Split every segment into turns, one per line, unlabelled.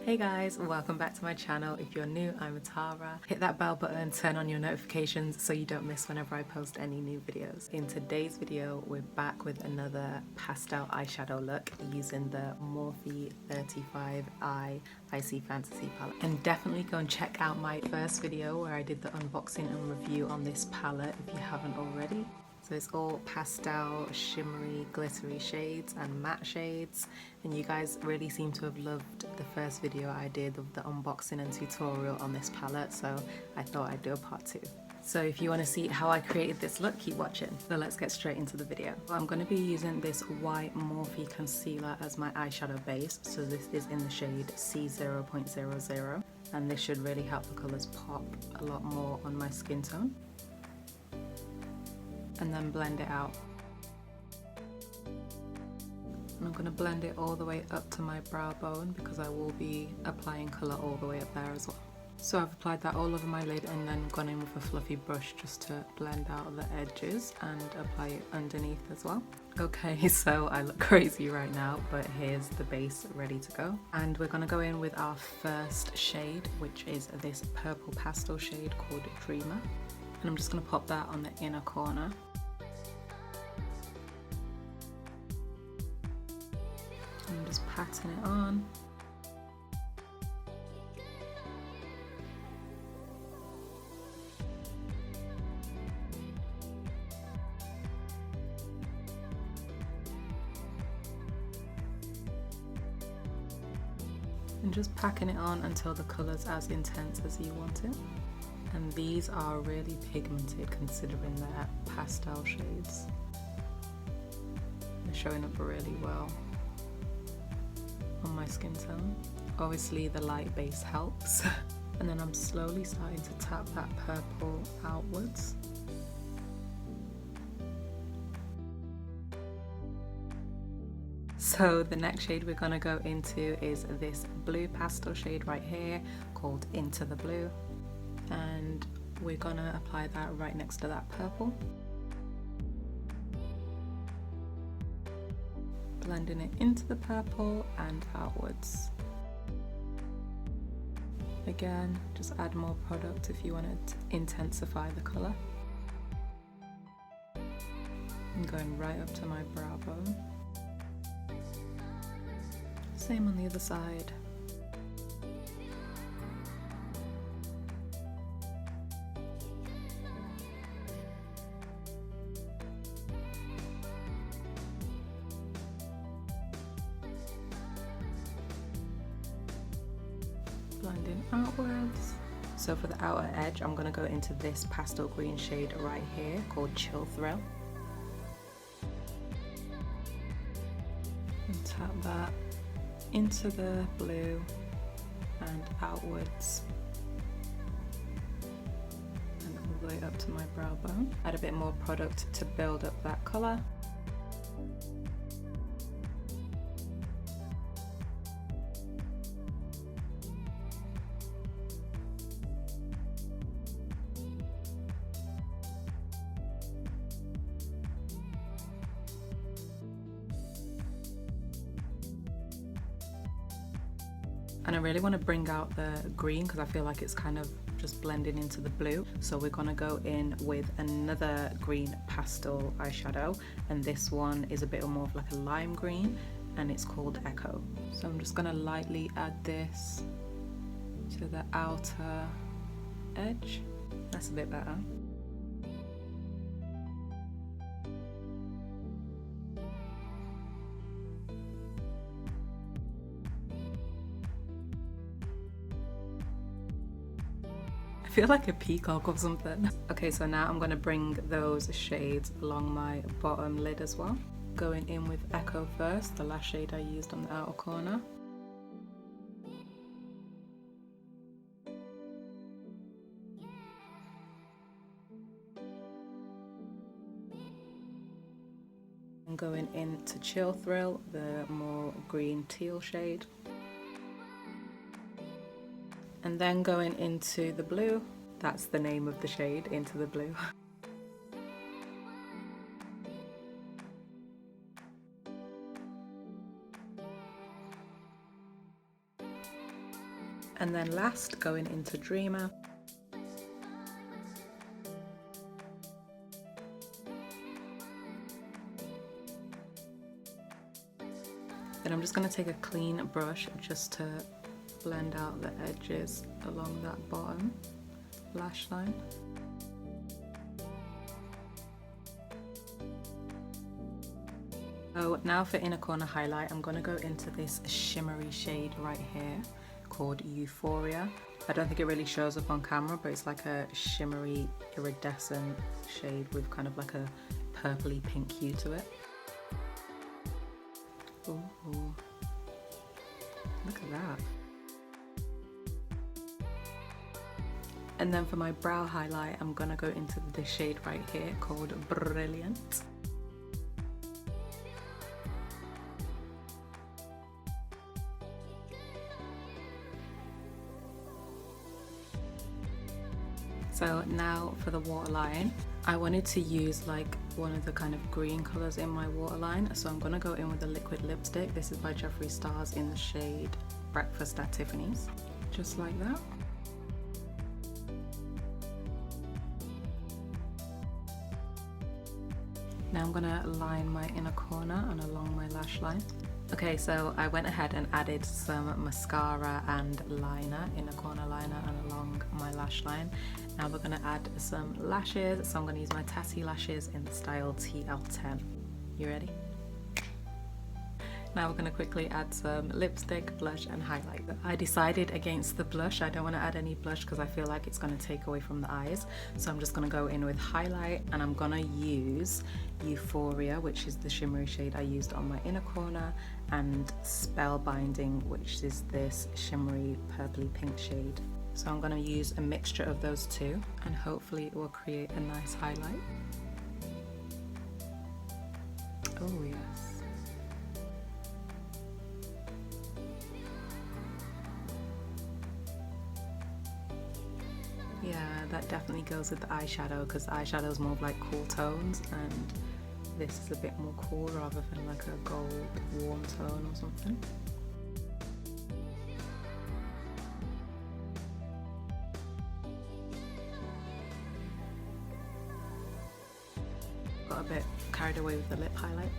Hey guys, welcome back to my channel. If you're new, I'm Atarah. Hit that bell button, turn on your notifications so you don't miss whenever I post any new videos. In today's video, we're back with another pastel eyeshadow look using the Morphe 35I Icy Fantasy palette. And definitely go and check out my first video where I did the unboxing and review on this palette if you haven't already. So it's all pastel, shimmery, glittery shades and matte shades. And you guys really seem to have loved the first video I did of the unboxing and tutorial on this palette, so I thought I'd do a part 2. So if you want to see how I created this look, keep watching. So let's get straight into the video. I'm going to be using this white Morphe concealer as my eyeshadow base. So this is in the shade C0.00, and this should really help the colours pop a lot more on my skin tone. And then blend it out. And I'm going to blend it all the way up to my brow bone because I will be applying colour all the way up there as well. So I've applied that all over my lid and then gone in with a fluffy brush just to blend out the edges and apply it underneath as well. Okay, so I look crazy right now, but here's the base ready to go. And we're going to go in with our first shade, which is this purple pastel shade called Dreamer. And I'm just going to pop that on the inner corner. I'm just patting it on. And just packing it on until the colour's as intense as you want it. And these are really pigmented considering they're pastel shades. They're showing up really well on my skin tone. Obviously the light base helps. And then I'm slowly starting to tap that purple outwards. So the next shade we're going to go into is this blue pastel shade right here called Into the Blue. And we're going to apply that right next to that purple. Blending it into the purple and outwards. Again, just add more product if you want to intensify the colour. And going right up to my brow bone. Same on the other side. Blending outwards. So for the outer edge, I'm going to go into this pastel green shade right here called Chill Thrill. And tap that into the blue and outwards. And all the way up to my brow bone. Add a bit more product to build up that colour. And I really want to bring out the green because I feel like it's kind of just blending into the blue. So we're going to go in with another green pastel eyeshadow. And this one is a bit more of like a lime green and it's called Echo. So I'm just going to lightly add this to the outer edge. That's a bit better. I feel like a peacock or something. Okay, so now I'm going to bring those shades along my bottom lid as well. Going in with Echo first, the last shade I used on the outer corner. And going into Chill Thrill, the more green teal shade. And then going into the blue, that's the name of the shade, Into the Blue. And then last, going into Dreamer. Then I'm just going to take a clean brush just to blend out the edges along that bottom lash line. So now for inner corner highlight, I'm going to go into this shimmery shade right here called Euphoria. I don't think it really shows up on camera, but it's like a shimmery iridescent shade with kind of like a purpley pink hue to it. Ooh, look at that. And then for my brow highlight, I'm gonna go into this shade right here called Brilliant. So now for the waterline, I wanted to use like one of the kind of green colors in my waterline. So I'm gonna go in with a liquid lipstick. This is by Jeffree Stars in the shade Breakfast at Tiffany's. Just like that. Now I'm gonna line my inner corner and along my lash line. Okay, so I went ahead and added some mascara and liner, inner corner liner and along my lash line. Now we're gonna add some lashes. So I'm gonna use my Tassie lashes in the style TL10. You ready? Now we're gonna quickly add some lipstick, blush and highlight. I decided against the blush. I don't wanna add any blush because I feel like it's gonna take away from the eyes. So I'm just gonna go in with highlight and I'm gonna use Euphoria, which is the shimmery shade I used on my inner corner, and Spellbinding, which is this shimmery purpley pink shade. So I'm gonna use a mixture of those two and hopefully it will create a nice highlight. Oh yes. Yeah, that definitely goes with the eyeshadow because the eyeshadow is more of like cool tones and this is a bit more cool rather than like a gold warm tone or something. Got a bit carried away with the lip highlight.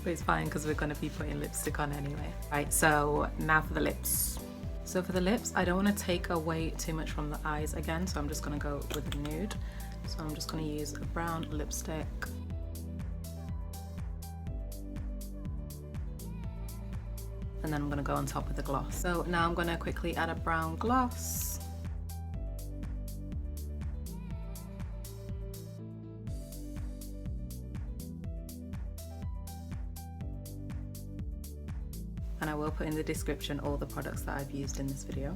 But it's fine because we're going to be putting lipstick on anyway. Right, so now for the lips. So for the lips, I don't want to take away too much from the eyes again, so I'm just going to go with a nude. So I'm just going to use a brown lipstick. And then I'm going to go on top with the gloss. So now I'm going to quickly add a brown gloss. And I will put in the description all the products that I've used in this video.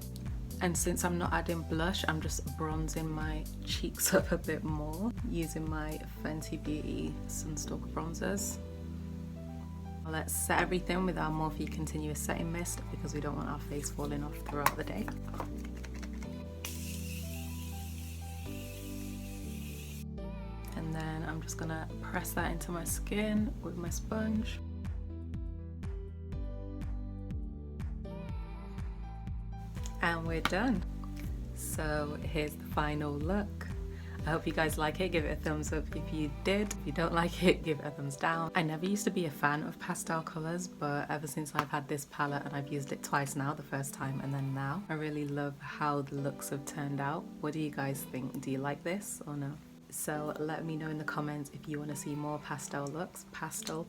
And since I'm not adding blush, I'm just bronzing my cheeks up a bit more using my Fenty Beauty Sunstalker bronzers. Let's set everything with our Morphe Continuous Setting Mist because we don't want our face falling off throughout the day. And then I'm just gonna press that into my skin with my sponge. And we're done. So here's the final look. I hope you guys like it. Give it a thumbs up if you did. If you don't like it, give it a thumbs down. I never used to be a fan of pastel colors, but ever since I've had this palette and I've used it twice now, the first time and then now, I really love how the looks have turned out. What do you guys think? Do you like this or no? So let me know in the comments if you want to see more pastel looks. Pastel.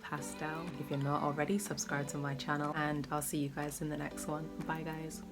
If you're not already, subscribe to my channel and I'll see you guys in the next one. Bye guys.